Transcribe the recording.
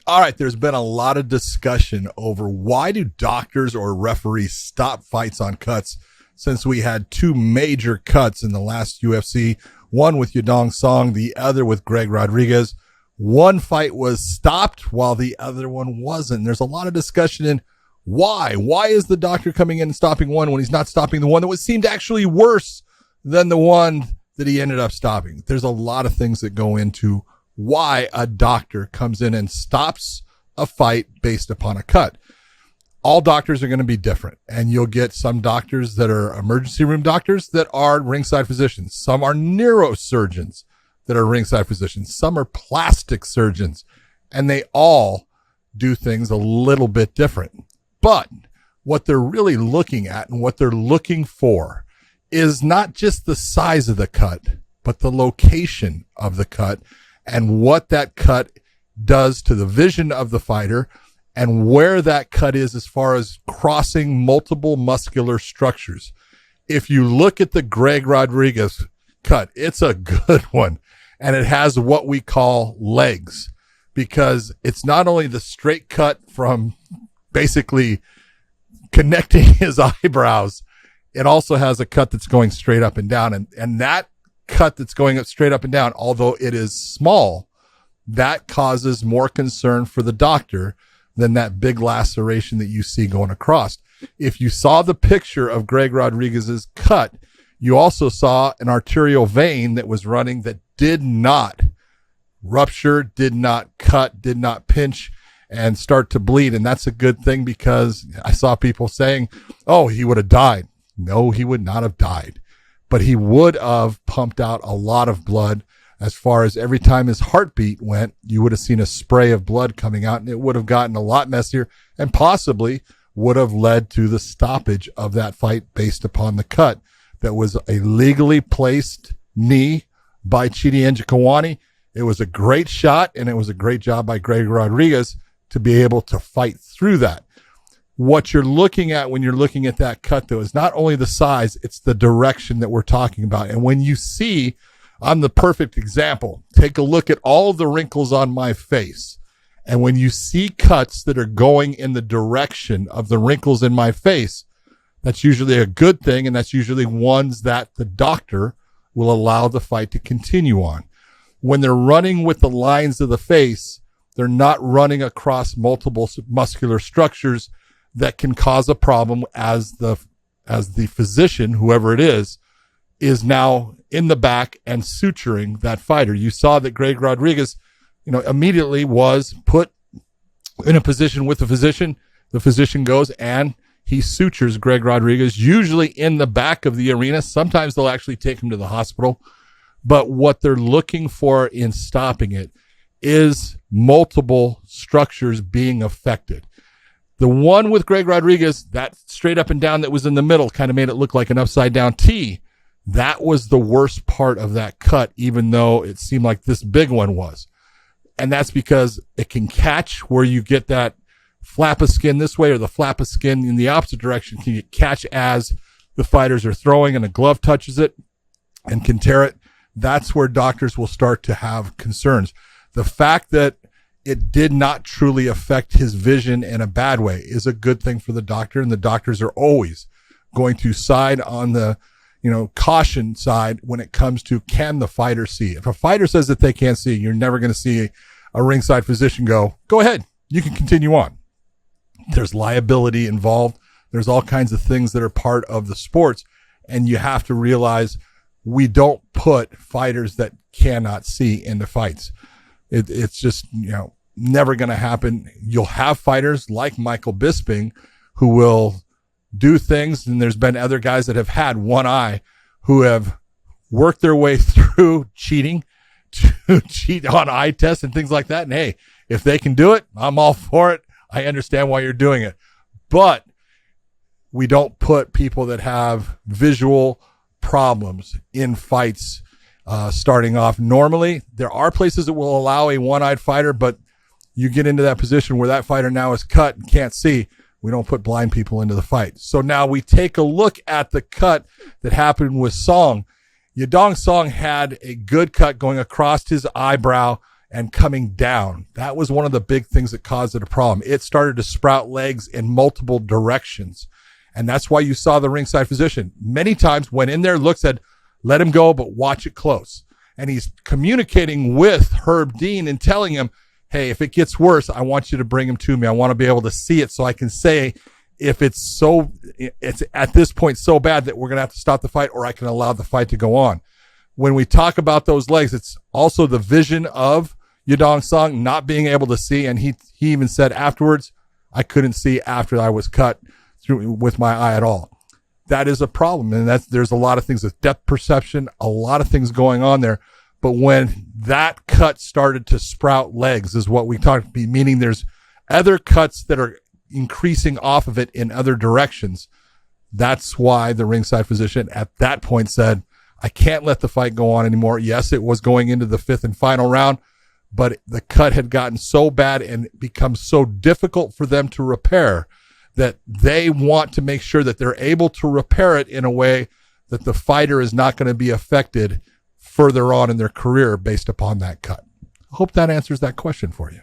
All right, there's been a lot of discussion over why do doctors or referees stop fights on cuts since we had two major cuts in the last UFC, one with Yadong Song, the other with Greg Rodriguez. One fight was stopped while the other one wasn't. There's a lot of discussion in why. Why is the doctor coming in and stopping one when he's not stopping the one that would seemed actually worse than the one that he ended up stopping? There's a lot of things that go into why a doctor comes in and stops a fight based upon a cut. All doctors are going to be different, and you'll get some doctors that are emergency room doctors that are ringside physicians. Some are neurosurgeons that are ringside physicians. Some are plastic surgeons, and they all do things a little bit different. But what they're really looking at and what they're looking for is not just the size of the cut, but the location of the cut and what that cut does to the vision of the fighter and where that cut is as far as crossing multiple muscular structures. If you look at the Greg Rodriguez cut, it's a good one. And it has what we call legs, because it's not only the straight cut from basically connecting his eyebrows, it also has a cut that's going straight up and down. And that cut that's going up straight up and down, although it is small, that causes more concern for the doctor than that big laceration that you see going across. If you saw the picture of Greg Rodriguez's cut, you also saw an arterial vein that was running that did not rupture, did not cut, did not pinch and start to bleed. And that's a good thing, because I saw people saying, oh, he would have died. No, he would not have died, but he would have pumped out a lot of blood. As far as every time his heartbeat went, you would have seen a spray of blood coming out, and it would have gotten a lot messier and possibly would have led to the stoppage of that fight based upon the cut. That was a legally placed knee by Chidi Njokuani. It was a great shot, and it was a great job by Greg Rodriguez to be able to fight through that. What you're looking at when you're looking at that cut, though, is not only the size, it's the direction that we're talking about. And when you see, I'm the perfect example. Take a look at all of the wrinkles on my face. And when you see cuts that are going in the direction of the wrinkles in my face, that's usually a good thing, and that's usually ones that the doctor will allow the fight to continue on. When they're running with the lines of the face, they're not running across multiple muscular structures that can cause a problem as the physician, whoever it is now in the back and suturing that fighter. You saw that Greg Rodriguez, immediately was put in a position with the physician. The physician goes and he sutures Greg Rodriguez, usually in the back of the arena. Sometimes they'll actually take him to the hospital. But what they're looking for in stopping it is multiple structures being affected. The one with Greg Rodriguez, that straight up and down that was in the middle, kind of made it look like an upside down T. That was the worst part of that cut, even though it seemed like this big one was. And that's because it can catch where you get that flap of skin this way or the flap of skin in the opposite direction. Can you catch as the fighters are throwing and a glove touches it and can tear it? That's where doctors will start to have concerns. The fact that it did not truly affect his vision in a bad way is a good thing for the doctor, and the doctors are always going to side on the caution side when it comes to, can the fighter see? If a fighter says that they can't see, you're never going to see a ringside physician go ahead, you can continue on. There's liability involved. There's all kinds of things that are part of the sports, and you have to realize we don't put fighters that cannot see into fights. It's just, never going to happen. You'll have fighters like Michael Bisping who will do things, and there's been other guys that have had one eye who have worked their way through cheating to cheat on eye tests and things like that. And hey, if they can do it, I'm all for it. I understand why you're doing it. But we don't put people that have visual problems in fights starting off. Normally, there are places that will allow a one-eyed fighter, but you get into that position where that fighter now is cut and can't see. We don't put blind people into the fight. So now we take a look at the cut that happened with Song. Yadong Song had a good cut going across his eyebrow and coming down. That was one of the big things that caused it a problem. It started to sprout legs in multiple directions. And that's why you saw the ringside physician many times went in there, looked, said, let him go, but watch it close. And he's communicating with Herb Dean and telling him, hey, if it gets worse, I want you to bring him to me. I want to be able to see it so I can say if it's at this point so bad that we're going to have to stop the fight, or I can allow the fight to go on. When we talk about those legs, it's also the vision of Yadong Song not being able to see. And he even said afterwards, I couldn't see after I was cut through with my eye at all. That is a problem. And there's a lot of things with depth perception, a lot of things going on there. But when that cut started to sprout legs is what we talked, meaning there's other cuts that are increasing off of it in other directions. That's why the ringside physician at that point said, I can't let the fight go on anymore. Yes, it was going into the fifth and final round, but the cut had gotten so bad and become so difficult for them to repair that they want to make sure that they're able to repair it in a way that the fighter is not going to be affected further on in their career based upon that cut. I hope that answers that question for you.